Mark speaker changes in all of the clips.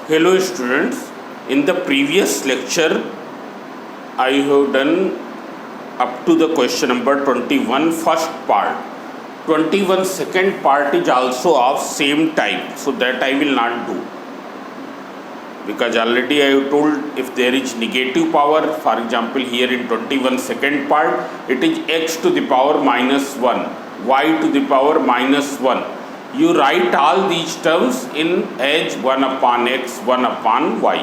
Speaker 1: Hello students, in the previous lecture I have done up to the question number 21 first part. 21 second part is also of same type, so that I will not do, because already I have told if there is negative power, for example here in 21 second part it is x to the power minus 1, y to the power minus 1. You write all these terms in as 1 upon x, 1 upon y.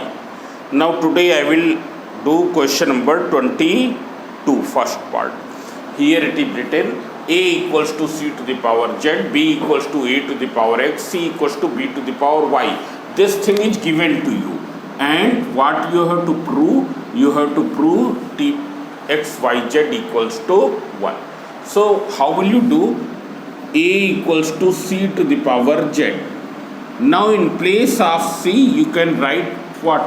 Speaker 1: Now today I will do question number 22 first part. Here it is written a equals to c to the power z, b equals to a to the power x, c equals to b to the power y. This thing is given to you, and what you have to prove? You have to prove t x y z equals to 1. So how will you do? A equals to c to the power z. Now in place of c you can write what?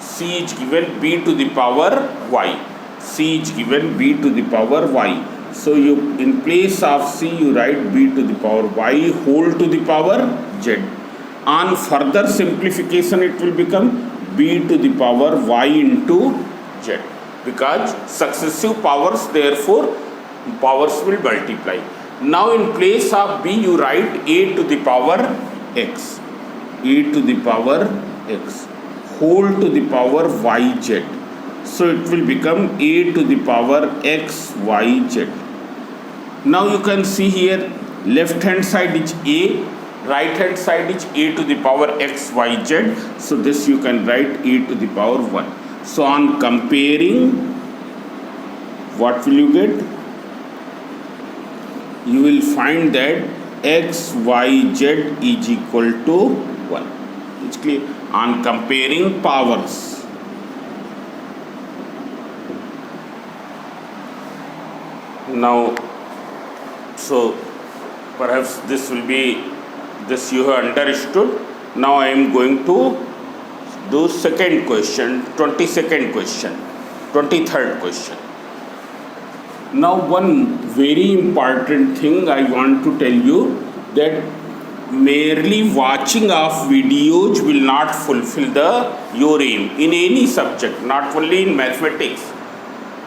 Speaker 1: C is given b to the power y. C is given b to the power y. So you in place of c you write b to the power y whole to the power z. On further simplification it will become b to the power y into z, because successive powers, therefore powers will multiply. Now in place of b you write a to the power x, a to the power x whole to the power yz. So it will become a to the power x yz. Now you can see here left hand side is a, right hand side is a to the power x yz. So this you can write a to the power 1. So on comparing, what will you get? You will find that x y z is equal to 1. It's clear. On comparing powers, now so perhaps this will be, this you have understood. Now I am going to do second question, 22nd question, 23rd question. Now one very important thing I want to tell you, that merely watching of videos will not fulfill your aim in any subject, not only in mathematics.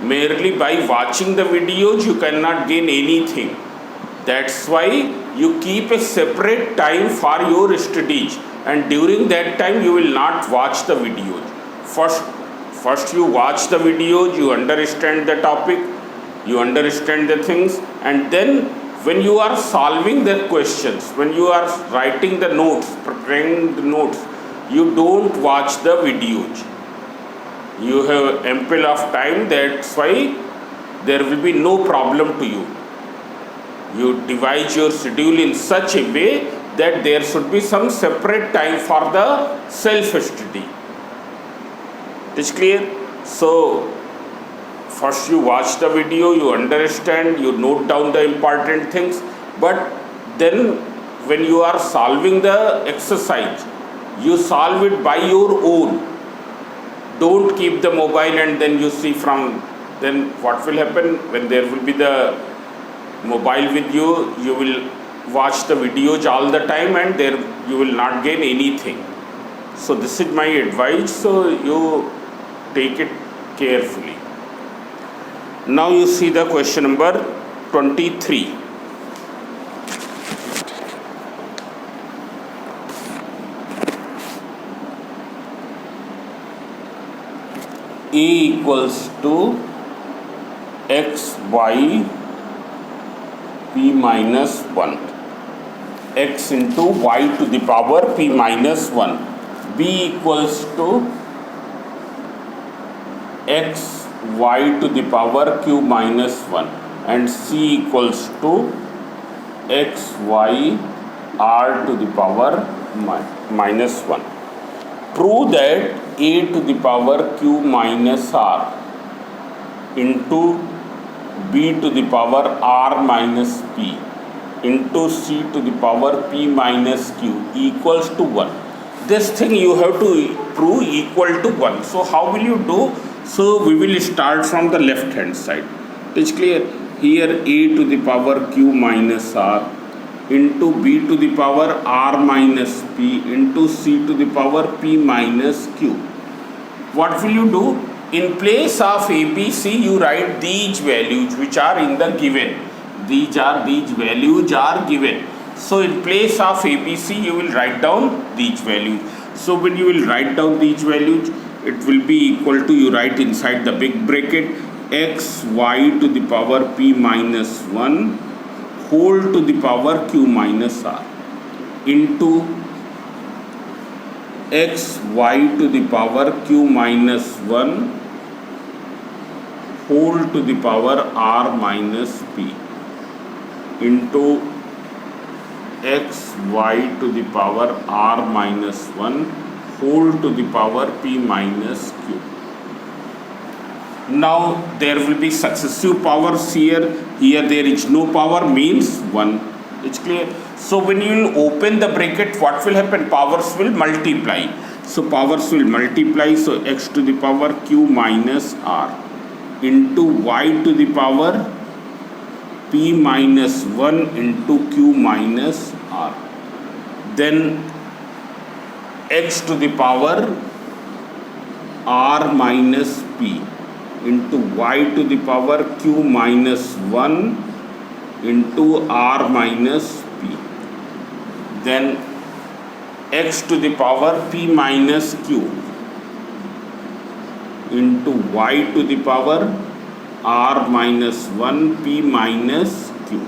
Speaker 1: Merely by watching the videos you cannot gain anything. That's why you keep a separate time for your studies, and during that time you will not watch the videos. First you watch the videos, you understand the topic, you understand the things, and then when you are solving the questions, when you are writing the notes, preparing the notes, you don't watch the videos. You have ample of time, that's why there will be no problem to you. You devise your schedule in such a way that there should be some separate time for the self-study. It is clear? So first you watch the video, you understand, you note down the important things, but then when you are solving the exercise, you solve it by your own. Don't keep the mobile and then you see from, then what will happen? When there will be the mobile with you, you will watch the videos all the time and there you will not gain anything. So this is my advice, so you take it carefully. Now you see the question number 23. A equals to x y p minus 1, x into y to the power p minus 1, b equals to x y to the power q minus 1, and c equals to x y r to the power minus 1. Prove that a to the power q minus r into b to the power r minus p into c to the power p minus q equals to 1. This thing you have to prove equal to 1. So how will you do? So we will start from the left hand side. It is clear. Here a to the power q minus r into b to the power r minus p into c to the power p minus q. What will you do? In place of ABC, you write these values which are in the given. These values are given. So in place of ABC, you will write down these values. So when you will write down these values, it will be equal to, you write inside the big bracket, x y to the power p minus 1 whole to the power q minus r into x y to the power q minus 1 whole to the power r minus p into x y to the power r minus 1 whole to the power p minus q. Now there will be successive powers here. Here there is no power, means 1. It's clear. So when you will open the bracket, what will happen? Powers will multiply. So powers will multiply. So x to the power q minus r into y to the power p minus 1 into q minus r. Then x to the power r minus p into y to the power q minus 1 into r minus p. Then x to the power p minus q into y to the power r minus 1 p minus q.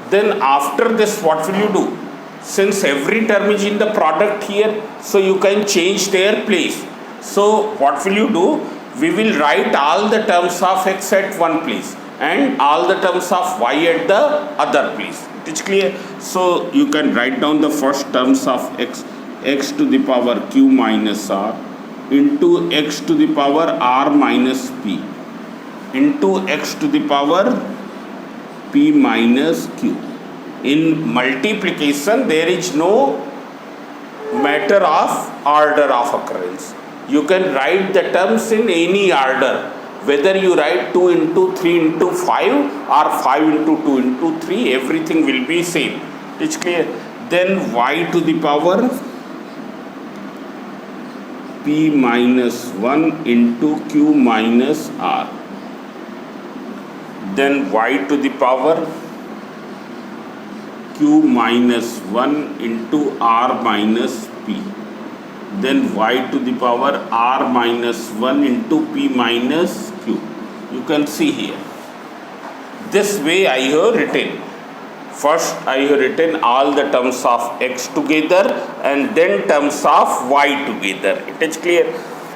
Speaker 1: Then after this, what will you do? Since every term is in the product here, so you can change their place. So what will you do? We will write all the terms of x at one place and all the terms of y at the other place. It is clear? So you can write down the first terms of x to the power q minus r into x to the power r minus p into x to the power p minus q. In multiplication, there is no matter of order of occurrence. You can write the terms in any order, whether you write 2 into 3 into 5 or 5 into 2 into 3, everything will be same. It's clear? Then y to the power p minus 1 into q minus r. Then y to the power q minus 1 into r minus p. Then y to the power r minus 1 into p minus q. You can see here. This way I have written. First I have written all the terms of x together and then terms of y together. It is clear.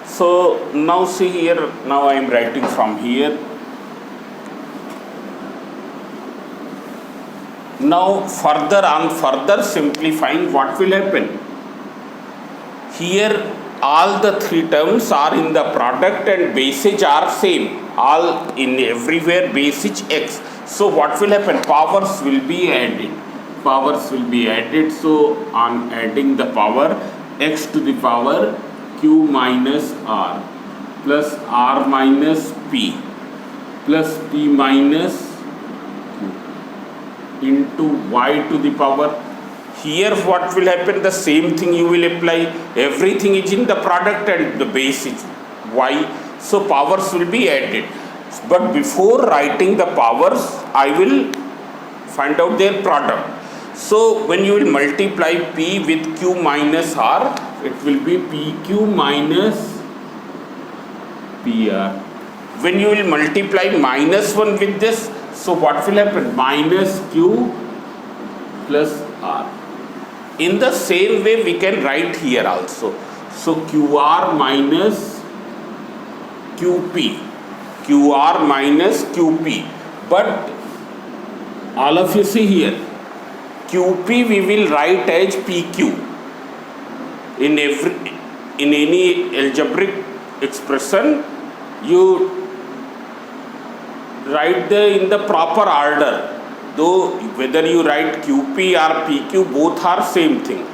Speaker 1: So now see here, now I am writing from here. Now further simplifying, what will happen? Here all the three terms are in the product and bases are same. All in everywhere base is x. So what will happen? Powers will be added. So on adding the power, x to the power q minus r plus r minus p plus p minus into y to the power. Here what will happen? The same thing you will apply. Everything is in the product and the base is y. So powers will be added. But before writing the powers, I will find out their product. So when you will multiply p with q minus r, it will be pq minus pr. When you will multiply minus 1 with this, so what will happen? Minus q plus r. In the same way we can write here also. So qr minus qp. qr minus qp. But all of you see here, qp we will write as pq. In any algebraic expression, you write in the proper order. Though whether you write qp or pq, both are same thing.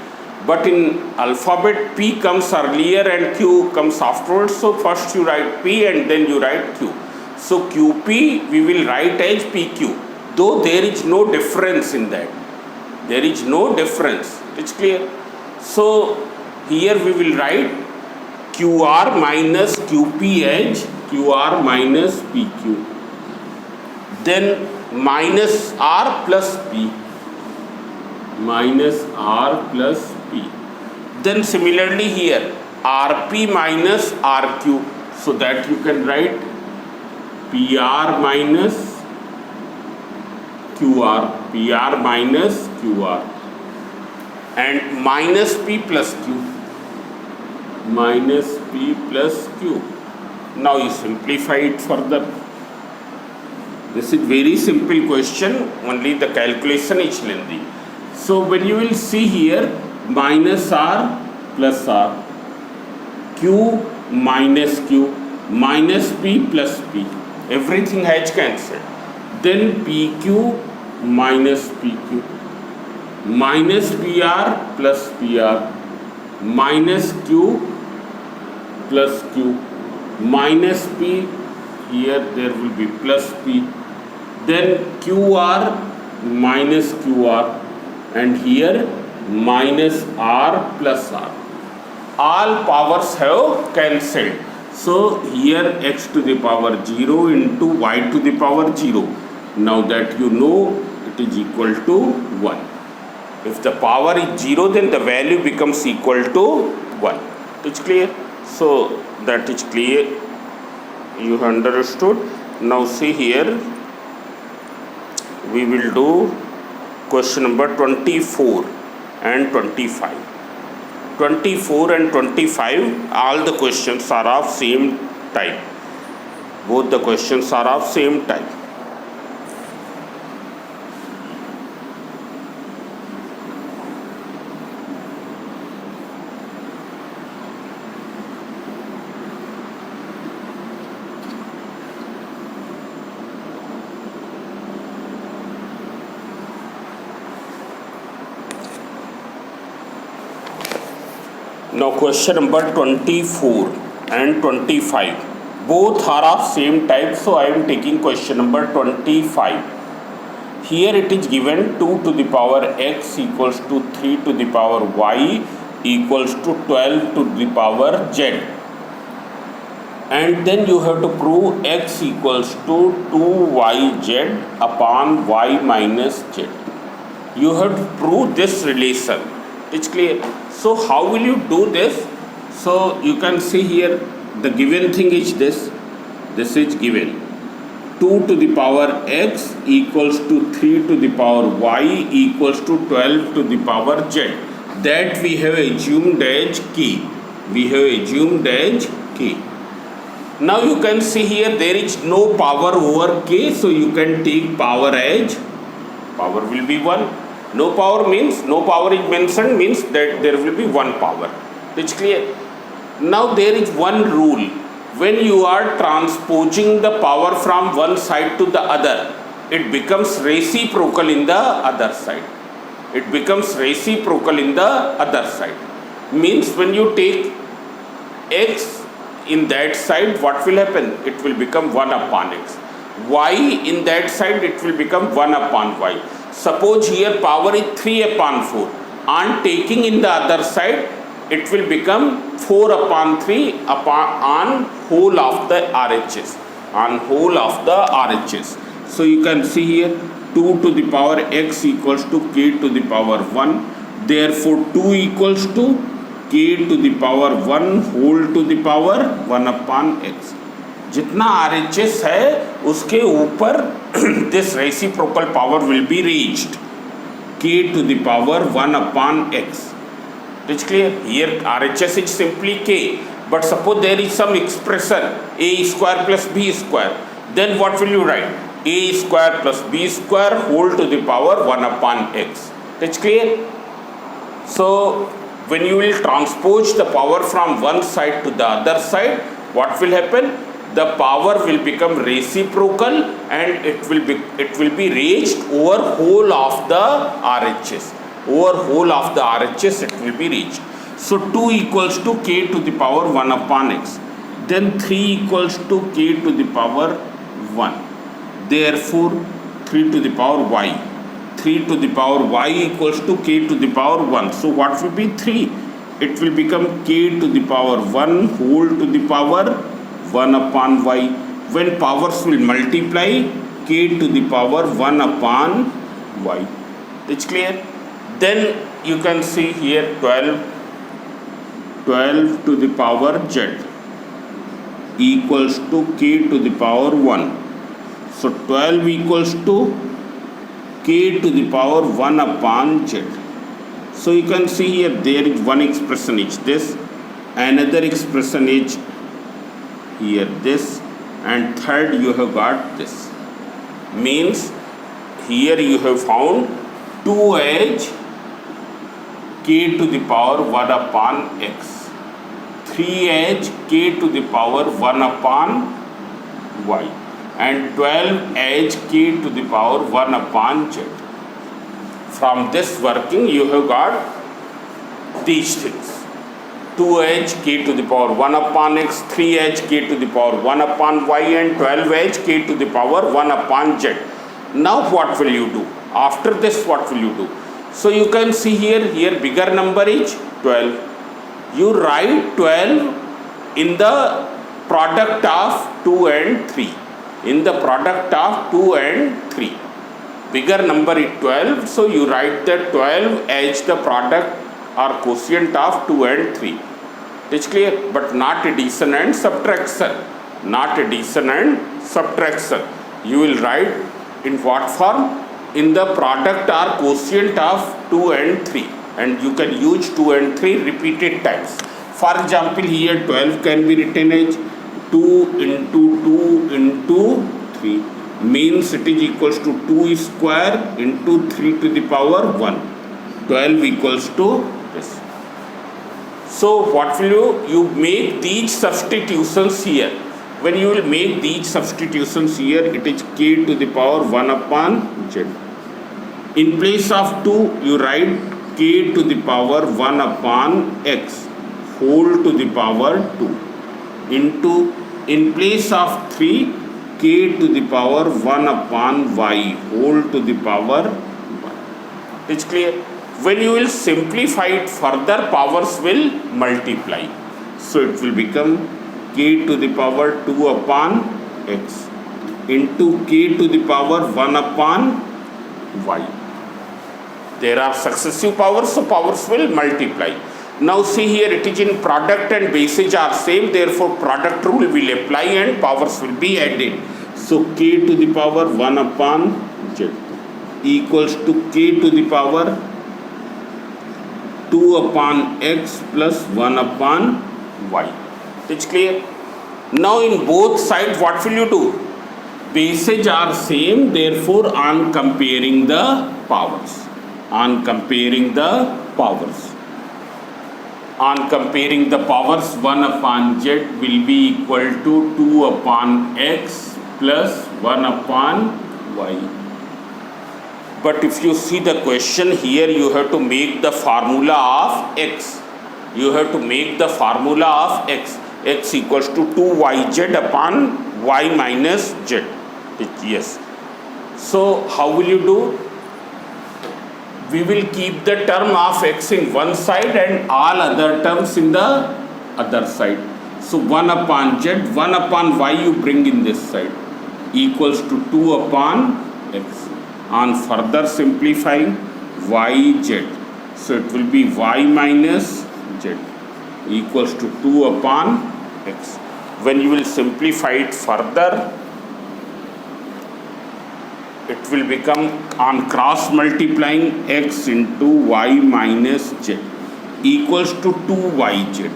Speaker 1: But in alphabet, p comes earlier and q comes afterwards. So first you write p and then you write q. So qp we will write as pq. though there is no difference in that. There is no difference. It's clear. So here we will write QR minus QP as QR minus PQ. Then minus R plus P. Minus R plus P. Then similarly here RP minus RQ. So that you can write PR minus QR. PR minus QR. And minus P plus Q. Minus P plus Q. Now you simplify it further. This is very simple question, only the calculation is lengthy. So when you will see here minus R plus R, Q minus Q, minus P plus P, everything has cancelled. Then PQ minus PQ, minus PR plus PR, minus Q plus Q, minus P, here there will be plus P, then QR minus QR, and here minus R plus R. All powers have cancelled. So here x to the power 0 into y to the power 0. Now that you know, it is equal to 1. If the power is 0, then the value becomes equal to 1. It's clear? So that is clear. You have understood. Now see here, we will do question number 24 and 25. 24 and 25, all the questions are of same type. Both the questions are of same type. Now question number 24 and 25, both are of same type, so I am taking question number 25. Here it is given 2 to the power x equals to 3 to the power y equals to 12 to the power z. And then you have to prove x equals to 2yz upon y minus z. You have to prove this relation. It's clear. So how will you do this? So you can see here, the given thing is this. This is given. 2 to the power x equals to 3 to the power y equals to 12 to the power z. That we have assumed as k. We have assumed as k. Now you can see here, there is no power over k, so you can take power as, power will be 1. No power means, no power is mentioned means that there will be one power. It's clear. Now there is one rule. When you are transposing the power from one side to the other, it becomes reciprocal in the other side. It becomes reciprocal in the other side. Means when you take x in that side, what will happen? It will become 1 upon x. Y in that side, it will become 1 upon y. Suppose here power is 3 upon 4. On taking in the other side, it will become 4 upon 3 on whole of the RHS. On whole of the RHS. So you can see here 2 to the power x equals to k to the power 1. Therefore 2 equals to k to the power 1 whole to the power 1 upon x. जितना RHS है उसके ऊपर this reciprocal power will be reached, k to the power 1 upon x. It's clear. Here RHS is simply k, but suppose there is some expression a square plus b square, then what will you write? A square plus b square whole to the power 1 upon x. It's clear. So when you will transpose the power from one side to the other side, what will happen? The power will become reciprocal and it will be reached over whole of the RHS. Over whole of the RHS it will be reached. So 2 equals to k to the power 1 upon x. Then 3 equals to k to the power 1. Therefore 3 to the power y. 3 to the power y equals to k to the power 1. So what will be 3? It will become k to the power 1 whole to the power 1 upon y. When powers will multiply, k to the power 1 upon y. It's clear? Then you can see here 12 to the power z equals to k to the power 1. So 12 equals to k to the power 1 upon z. So you can see here there is one expression is this, another expression is here this, and third you have got this. Means here you have found 2 as k to the power 1 upon x, 3 as k to the power 1 upon y, and 12 as k to the power 1 upon z. From this working you have got these things: 2h k to the power 1 upon x, 3h k to the power 1 upon y, and 12h k to the power 1 upon z. Now what will you do? After this what will you do? So you can see here bigger number is 12. You write 12 in the product of 2 and 3. In the product of 2 and 3. Bigger number is 12, so you write the 12 as the product or quotient of 2 and 3. It's clear? But not addition and subtraction. Not addition and subtraction. You will write in what form? In the product or quotient of 2 and 3. And you can use 2 and 3 repeated times. For example, here 12 can be written as 2 into 2 into 3. Means it is equals to 2 square into 3 to the power 1. 12 equals to this. So what will you make these substitutions here. When you will make these substitutions here, it is k to the power 1 upon z. In place of 2, you write k to the power 1 upon x whole to the power 2 into, in place of 3, k to the power 1 upon y whole to the power 1. It's clear? When you will simplify it further, powers will multiply. So it will become k to the power 2 upon x into k to the power 1 upon y. There are successive powers, so powers will multiply. Now see here, it is in product and bases are same, therefore product rule will apply and powers will be added. So k to the power 1 upon z equals to k to the power 2 upon x plus 1 upon y. It's clear? Now in both sides what will you do? Bases are same, therefore on comparing the powers. On comparing the powers. On comparing the powers, 1 upon z will be equal to 2 upon x plus 1 upon y. But if you see the question here, you have to make the formula of x. You have to make the formula of x. X equals to 2yz upon y minus z. Yes. So how will you do? We will keep the term of x in one side and all other terms in the other side. So 1 upon z, 1 upon y you bring in this side equals to 2 upon x. On further simplifying, yz. So it will be y minus z equals to 2 upon x. When you will simplify it further, it will become, on cross multiplying, x into y minus z equals to 2yz.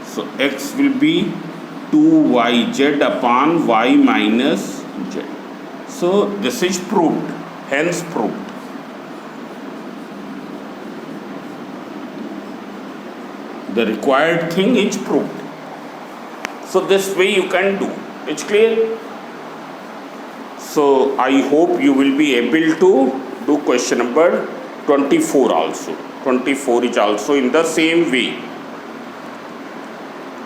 Speaker 1: So x will be 2yz upon y minus z. So this is proved, hence proved. The required thing is proved. So this way you can do. It's clear? So I hope you will be able to do question number 24 also. 24 is also in the same way.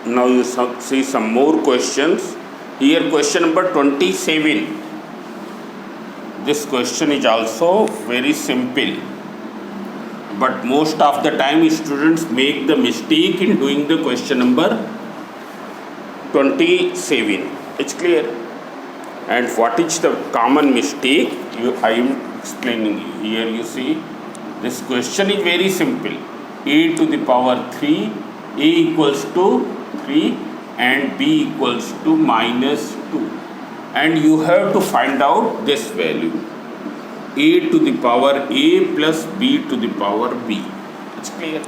Speaker 1: Now you see some more questions. Here question number 27. This question is also very simple, but most of the time students make the mistake in doing the question number 27. It's clear? And what is the common mistake? I am explaining you. Here you see, this question is very simple. A to the power 3, A equals to 3 and B equals to minus 2. And you have to find out this value. A to the power A plus B to the power B. It's clear?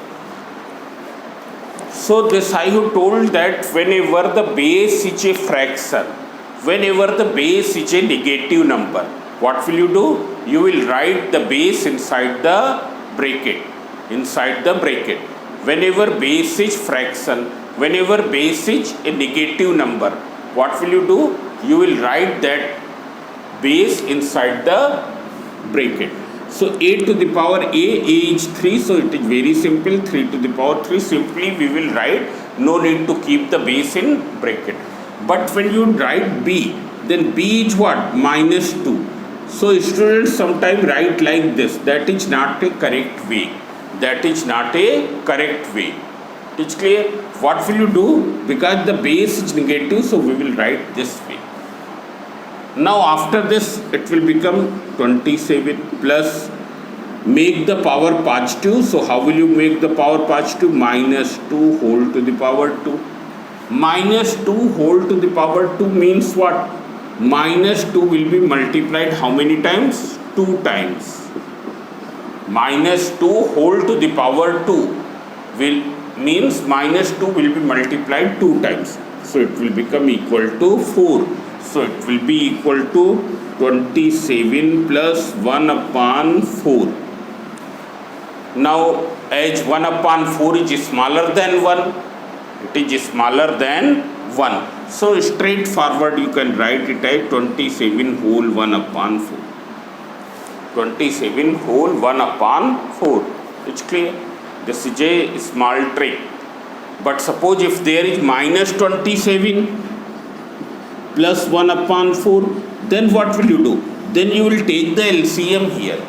Speaker 1: So this I have told that whenever the base is a fraction, whenever the base is a negative number, what will you do? You will write the base inside the bracket. Inside the bracket. Whenever base is fraction, whenever base is a negative number, what will you do? You will write that base inside the bracket. So A to the power A is 3, so it is very simple. 3 to the power 3, simply we will write, no need to keep the base in bracket. But when you write B, then B is what? Minus 2. So students sometimes write like this. That is not a correct way. That is not a correct way. It's clear? What will you do? Because the base is negative, so we will write this way. Now after this, it will become 27 plus, make the power positive. So how will you make the power positive? Minus 2 whole to the power 2. Minus 2 whole to the power 2 means what? Minus 2 will be multiplied how many times? 2 times. Minus 2 whole to the power 2 will means minus 2 will be multiplied 2 times. So it will become equal to 4. So it will be equal to 27 plus 1 upon 4. Now as 1 upon 4 is smaller than 1, it is smaller than 1. So straightforward you can write it as 27 whole 1 upon 4. 27 whole 1 upon 4. It's clear? This is a small trick. But suppose if there is minus 27 plus 1 upon 4, then what will you do? Then you will take the LCM here.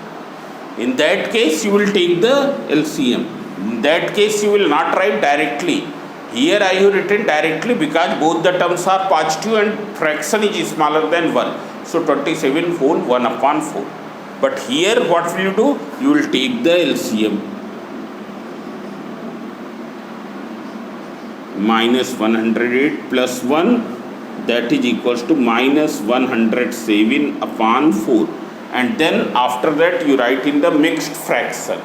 Speaker 1: In that case, you will take the LCM. In that case, you will not write directly. Here I have written directly because both the terms are positive and fraction is smaller than 1. So 27 whole 1 upon 4. But here what will you do? You will take the LCM. Minus 108 plus 1, that is equals to minus 107 upon 4. And then after that you write in the mixed fraction.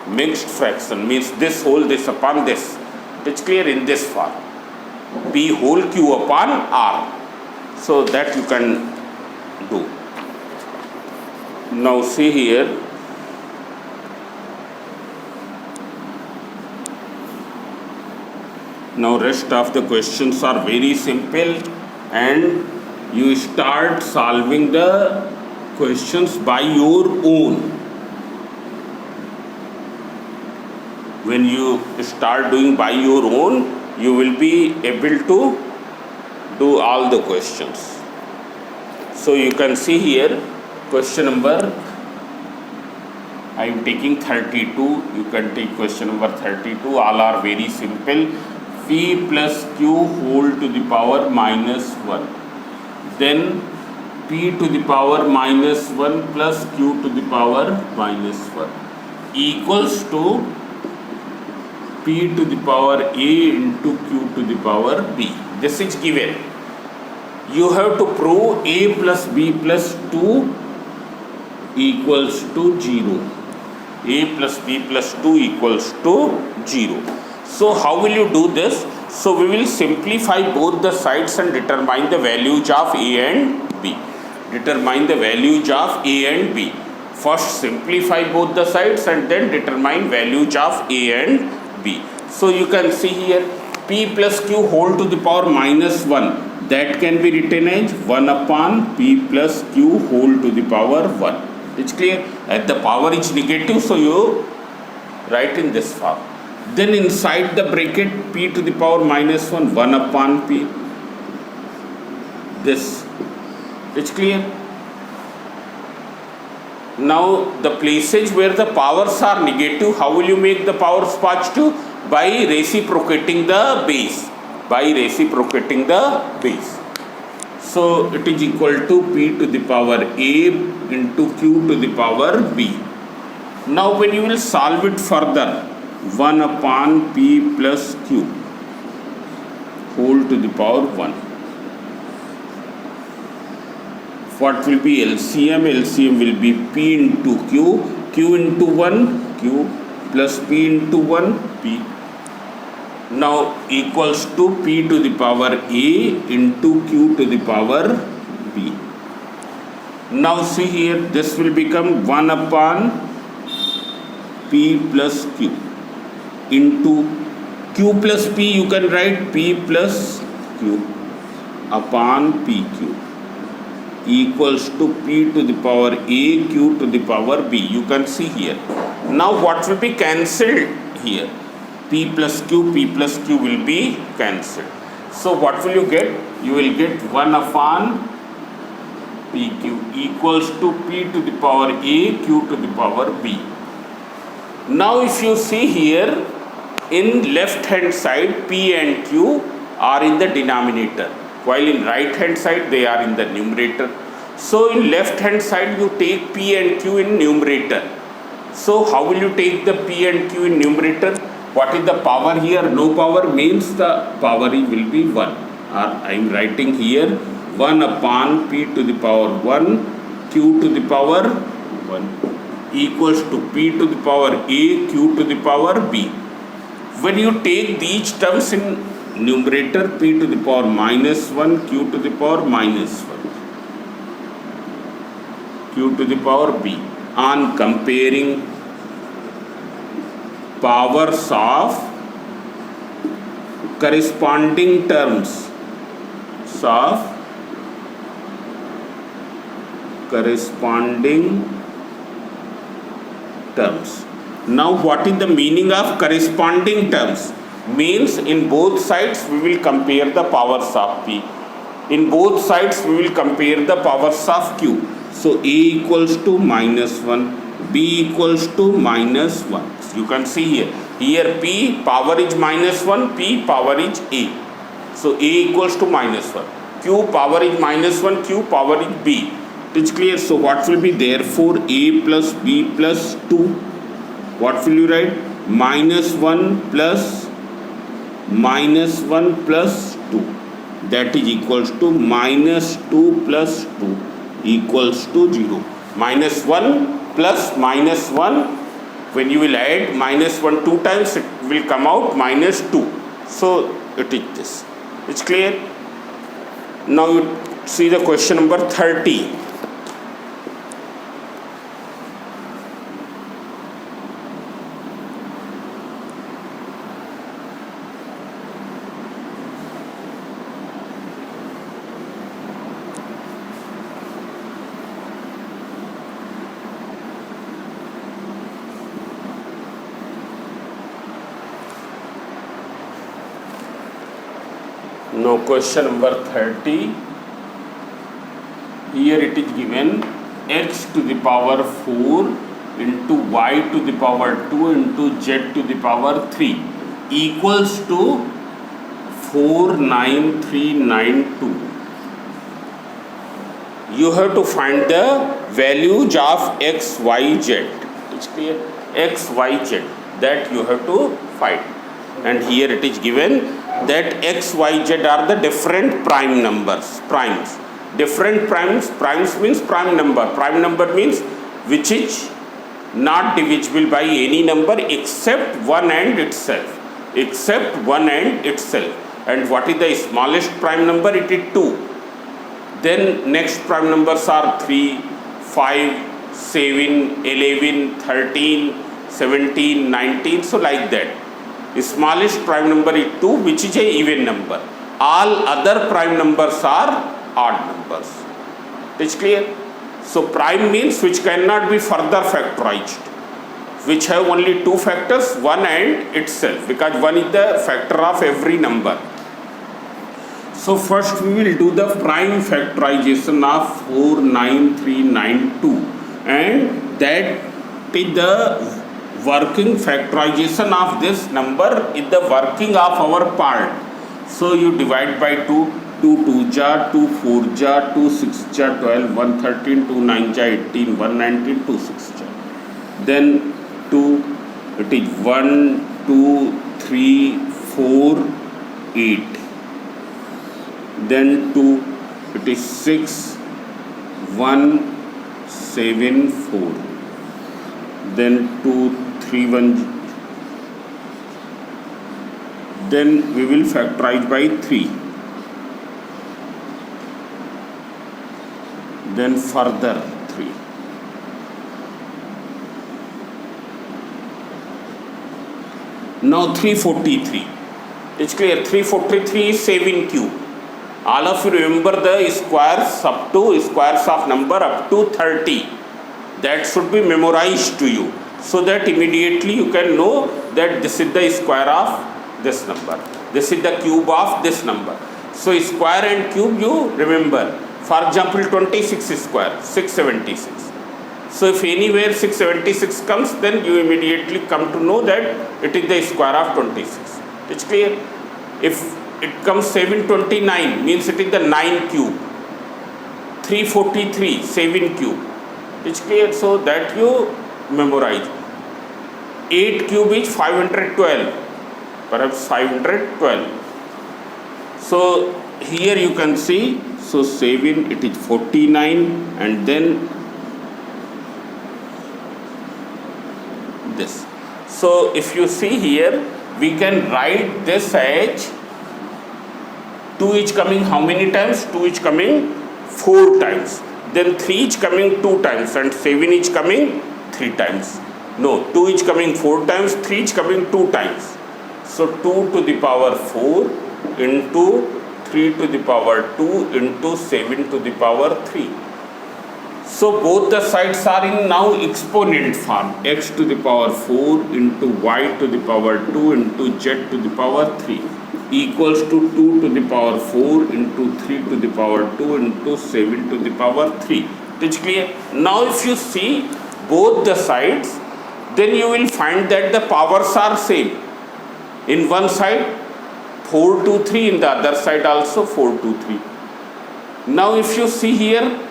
Speaker 1: Mixed fraction means this whole, this upon this. It's clear in this form. P whole Q upon R. So that you can do. Now see here. Now rest of the questions are very simple and you start solving the questions by your own. When you start doing by your own, you will be able to do all the questions. So you can see here question number, I am taking 32, you can take question number 32, all are very simple. P plus Q whole to the power minus 1. Then P to the power minus 1 plus Q to the power minus 1 equals to P to the power A into Q to the power B. This is given. You have to prove A plus B plus 2 equals to 0. A plus B plus 2 equals to 0. So how will you do this? So we will simplify both the sides and determine the values of A and B. Determine the values of A and B. First simplify both the sides and then determine values of A and B. So you can see here P plus Q whole to the power minus 1. That can be written as 1 upon P plus Q whole to the power 1. It's clear? As the power is negative, so you write in this form. Then inside the bracket P to the power minus 1, 1 upon P. This. It's clear? Now the places where the powers are negative, how will you make the powers positive? By reciprocating the base. By reciprocating the base. So it is equal to p to the power a into q to the power b. Now when you will solve it further, 1 upon p plus q whole to the power 1. What will be LCM? LCM will be p into q, q into 1, q plus p into 1, p. Now equals to p to the power a into q to the power b. Now see here, this will become 1 upon p plus q into q plus p, you can write p plus q upon pq equals to p to the power a q to the power b. You can see here. Now what will be cancelled here? P plus q will be cancelled. So what will you get? You will get 1 upon pq equals to p to the power a q to the power b. Now if you see here, in left hand side p and q are in the denominator, while in right hand side they are in the numerator. So in left hand side you take p and q in numerator. So how will you take the p and q in numerator? What is the power here? No power means the power will be 1. I am writing here 1 upon p to the power 1 q to the power 1 equals to p to the power a q to the power b. When you take these terms in numerator, p to the power minus 1 q to the power minus 1 q to the power b, on comparing powers of corresponding terms Now what is the meaning of corresponding terms? Means in both sides we will compare the powers of p. In both sides we will compare the powers of q. So a equals to minus 1, b equals to minus 1. You can see here. Here p power is minus 1, p power is a. So a equals to minus 1. Q power is minus 1, q power is b. It is clear. So what will be therefore a plus b plus 2? What will you write? Minus 1 plus 2. That is equals to minus 2 plus 2 equals to 0. Minus 1 plus minus 1, when you will add minus 1 2 times, it will come out minus 2. So it is this. It's clear? Now you see the question number 30. Now question number 30. Here it is given x to the power 4 into y to the power 2 into z to the power 3 equals to 49392. You have to find the values of x, y, z. It's clear? X, y, z, that you have to find. And here it is given that x, y, z are the different prime numbers, primes. Different primes means prime number. Prime number means which is not divisible by any number except one and itself. Except one and itself. And what is the smallest prime number? It is 2. Then next prime numbers are 3, 5, 7, 11, 13, 17, 19. So like that. The smallest prime number is 2, which is a even number. All other prime numbers are odd numbers. It's clear? So prime means which cannot be further factorized, which have only 2 factors, 1 and itself, because 1 is the factor of every number. So first we will do the prime factorization of 49392 and that is the working factorization of this number is the working of our part. So you divide by 2, 2 2 ja, 2 4 ja, 2 6 ja, 12, 1 13, 2 9 ja, 18, 1 19, 2 6 ja. Then 2, it is 1 2 3 4 8. Then 2, it is 6 1 7 4. Then 2 3 1. Then we will factorize by 3. Then further 3. Now 343. It's clear. 343 is 7 cube. All of you remember the squares of number up to 30. That should be memorized to you, so that immediately you can know that this is the square of this number, this is the cube of this number. So square and cube you remember. For example, 26 square, 676. So if anywhere 676 comes, then you immediately come to know that it is the square of 26. It's clear. If it comes 729, means it is the 9 cube. 343, 7 cube. It's clear. So that you memorize. 8 cube is 512, perhaps 512. So here you can see, so 7, it is 49, and then this. So if you see here, we can write this as 2 is coming how many times? 2 is coming 4 times. Then 3 is coming 2 times, and 7 is coming 3 times. No, 2 is coming 4 times, 3 is coming 2 times. So 2 to the power 4 into 3 to the power 2 into 7 to the power 3. So both the sides are in now exponent form. X to the power 4 into y to the power 2 into z to the power 3 equals to 2 to the power 4 into 3 to the power 2 into 7 to the power 3. It is clear? Now if you see both the sides, then you will find that the powers are same. In one side 4 to 3, in the other side also 4 to 3. Now if you see here,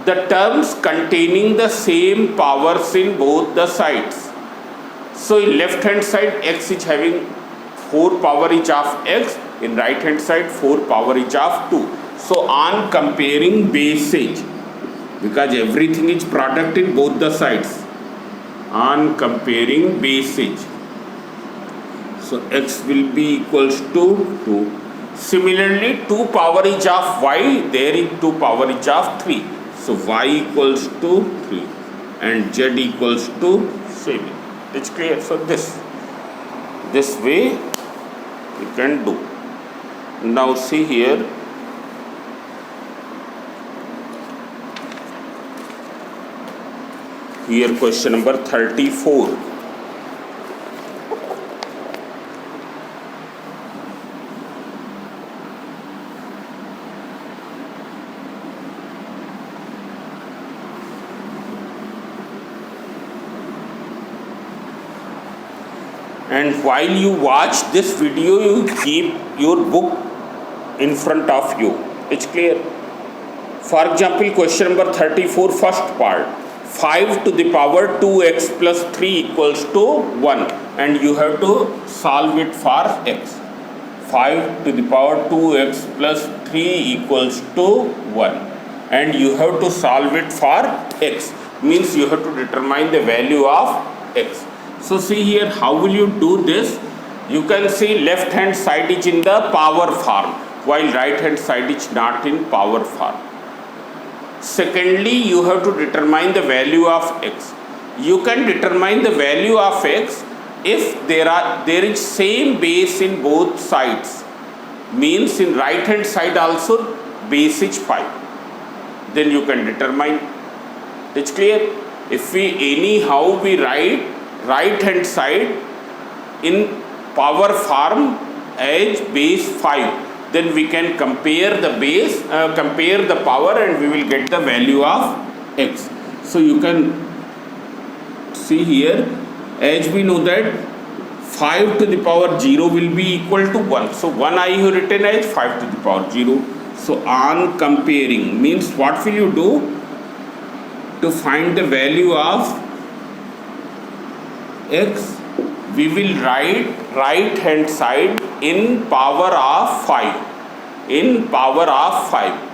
Speaker 1: the terms containing the same powers in both the sides. So in left hand side x is having 4 power each of x, in right hand side 4 power each of 2. So on comparing bases, because everything is product in both the sides, on comparing bases, so x will be equals to 2. Similarly 2 power each of y, there is 2 power each of 3. So y equals to 3 and z equals to 7. It's clear. So this way you can do. Now see here, question number 34. And while you watch this video, you keep your book in front of you. It's clear. For example, question number 34, first part. 5 to the power 2x plus 3 equals to 1. And you have to solve it for x. 5 to the power 2x plus 3 equals to 1. And you have to solve it for x. Means you have to determine the value of x. So see here, how will you do this? You can see left hand side is in the power form, while right hand side is not in power form. Secondly, you have to determine the value of x. You can determine the value of x if there is same base in both sides. Means in right hand side also base is 5. Then you can determine. It's clear? If we anyhow we write right hand side in power form as base 5, then we can compare the base, compare the power, and we will get the value of x. So you can see here, as we know that 5 to the power 0 will be equal to 1. So 1 I have written as 5 to the power 0. So on comparing means what will you do to find the value of x? We will write right hand side in power of 5. In power of 5.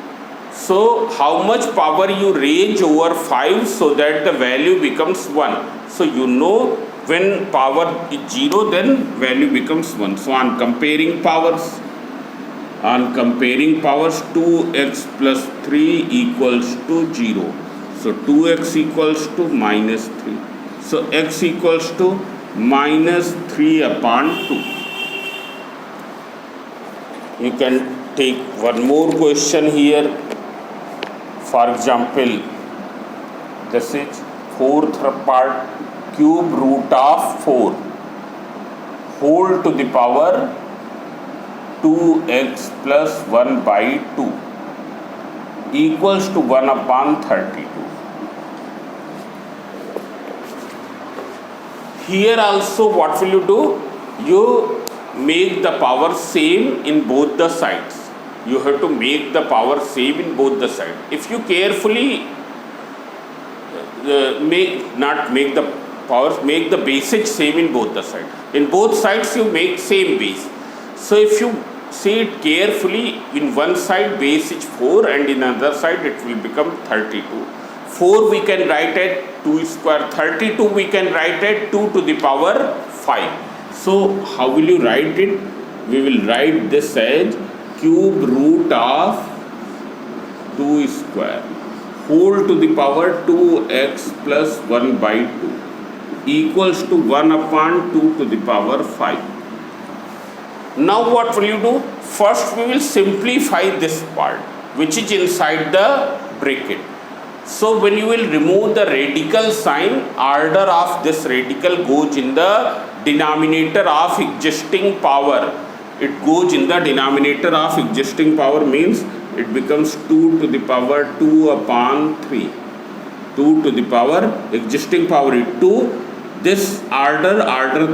Speaker 1: So how much power you raise over 5 so that the value becomes 1. So you know when power is 0 then value becomes 1. So on comparing powers 2x plus 3 equals to 0. So 2x equals to minus 3. So x equals to minus 3 upon 2. You can take one more question here. For example, this is fourth part, cube root of 4 whole to the power 2x plus 1 by 2 equals to 1 upon 32. Here also what will you do? You make the power same in both the sides. You have to make the power same in both the sides. If you carefully make the powers, make the bases same in both the sides. In both sides you make same base. So if you see it carefully, in one side base is 4 and in another side it will become 32. 4 we can write at 2 square, 32 we can write at 2 to the power 5. So how will you write it? We will write this as cube root of 2 square whole to the power 2x plus 1 by 2 equals to 1 upon 2 to the power 5. Now what will you do? First we will simplify this part which is inside the bracket. So when you will remove the radical sign, order of this radical goes in the denominator of existing power. It goes in the denominator of existing power means it becomes 2 to the power 2 upon 3. 2 to the power existing power is 2. This order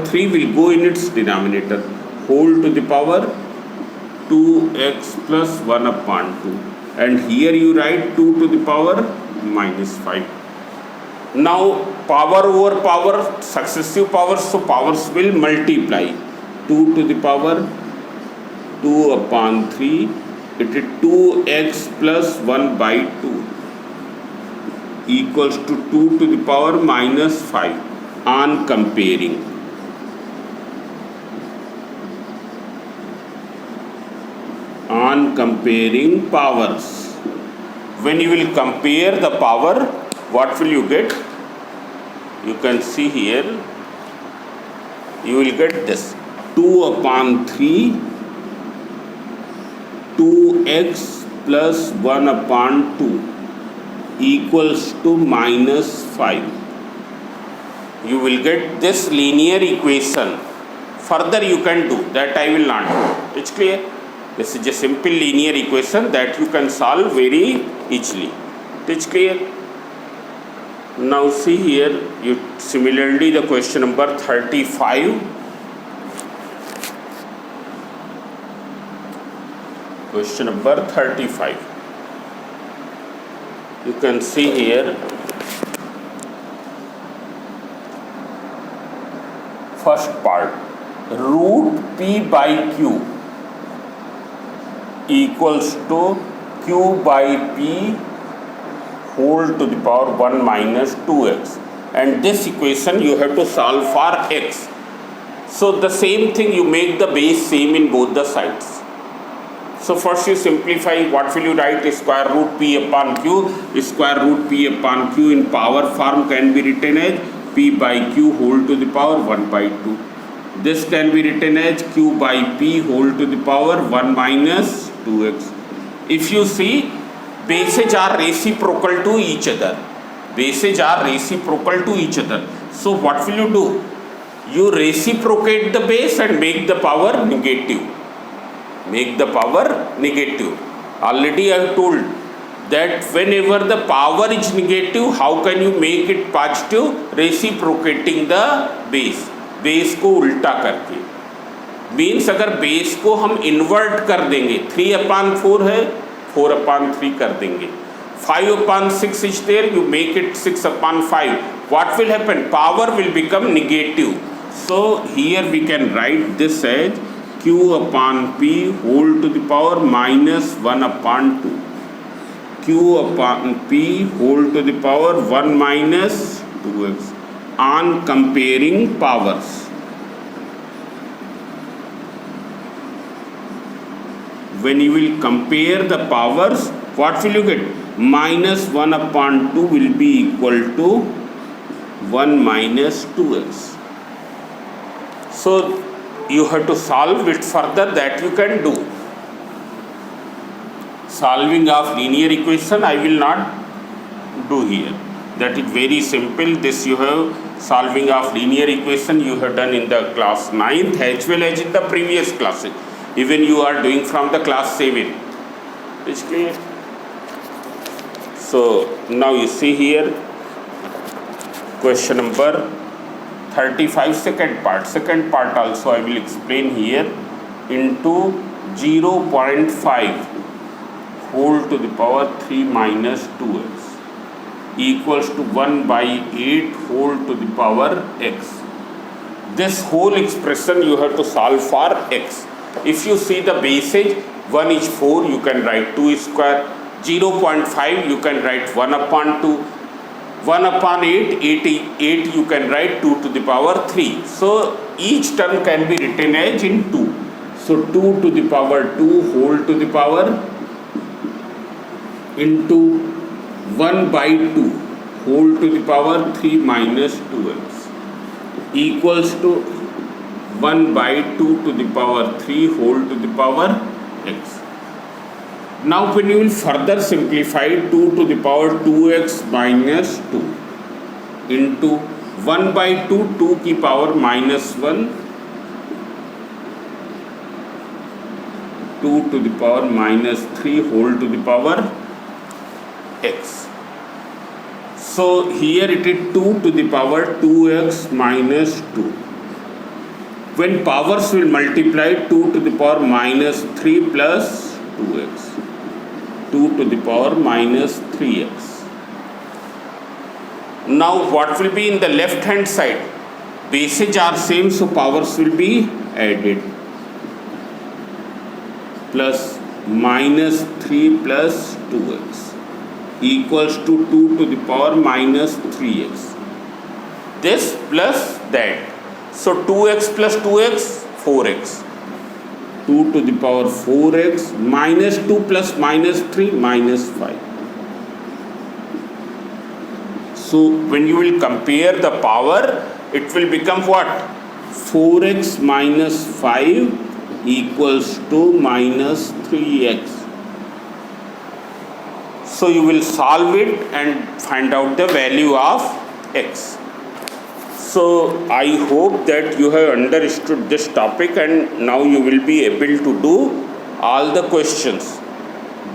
Speaker 1: 3 will go in its denominator. Whole to the power 2x plus 1 upon 2. And here you write 2 to the power minus 5. Now power over power, successive powers, so powers will multiply. 2 to the power 2 upon 3, it is 2x plus 1 by 2 equals to 2 to the power minus 5 on comparing. On comparing powers. When you will compare the power, what will you get? You can see here, you will get this 2 upon 3, 2x plus 1 upon 2 equals to minus 5. You will get this linear equation. Further you can do, that I will not do. It's clear? This is a simple linear equation that you can solve very easily. It's clear? Now see here, you similarly the question number 35. Question number 35. You can see here, first part, root p by q equals to q by p whole to the power 1 minus 2x, and this equation you have to solve for x. So the same thing, you make the base same in both the sides. So first you simplify. What will you write? Square root p upon q. Square root p upon q in power form can be written as p by q whole to the power 1 by 2. This can be written as q by p whole to the power 1 minus 2x. If you see, bases are reciprocal to each other. Bases are reciprocal to each other. So what will you do? You reciprocate the base and make the power negative. Make the power negative. Already I have told that whenever the power is negative, how can you make it positive? Reciprocating the base, base को उल्टा करके। Means अगर base को हम invert कर देंगे, 3/4 है, 4/3 कर देंगे। 5/6 is there, you make it 6/5. What will happen? Power will become negative. So here we can write this as Q/P whole to the power -1/2. Q/P whole to the power 1 minus 2x on comparing powers. When you will compare the powers, what will you get? -1/2 will be equal to 1 minus 2x. So you have to solve it further, that you can do. Solving of linear equation I will not do here. That is very simple. This you have solving of linear equation you have done in the class 9th as well as in the previous classes. Even you are doing from the class 7. Is clear? So now you see here question number 35, second part. Second part also I will explain here. Into 0.5 whole to the power 3 minus 2x equals to 1/8 whole to the power x. This whole expression you have to solve for x. If you see the bases, 1 is 4, you can write 2 square. 0.5 you can write 1/2. 1/8, 8 you can write 2 to the power 3. So each term can be written as in 2. So 2 to the power 2 whole to the power into 1/2 whole to the power 3 minus 2x equals to 1/2 to the power 3 whole to the power x. Now when you will further simplify, 2 to the power 2x minus 2 into 1/2 2 की power -1, 2 to the power -3 whole to the power x. So here it is 2 to the power 2x minus 2. When powers will multiply, 2 to the power -3 plus 2x, 2 to the power -3x. Now what will be in the left hand side? Bases are same, so powers will be added. Plus -3 plus 2x equals to 2 to the power -3x. This plus that. So 2x plus 2x, 4x. 2 to the power 4x minus 2 plus -3 -5. So when you will compare the power, it will become what? 4x minus 5 equals to -3x. So you will solve it and find out the value of x. So I hope that you have understood this topic and now you will be able to do all the questions.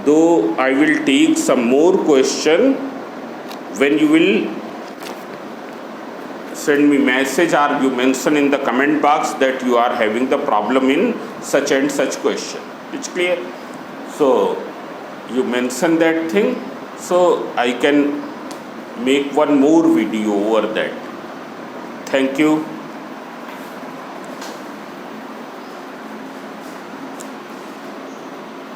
Speaker 1: Though I will take some more question when you will send me message or you mention in the comment box that you are having the problem in such and such question. It's clear? So you mention that thing, so I can make one more video over that. Thank you.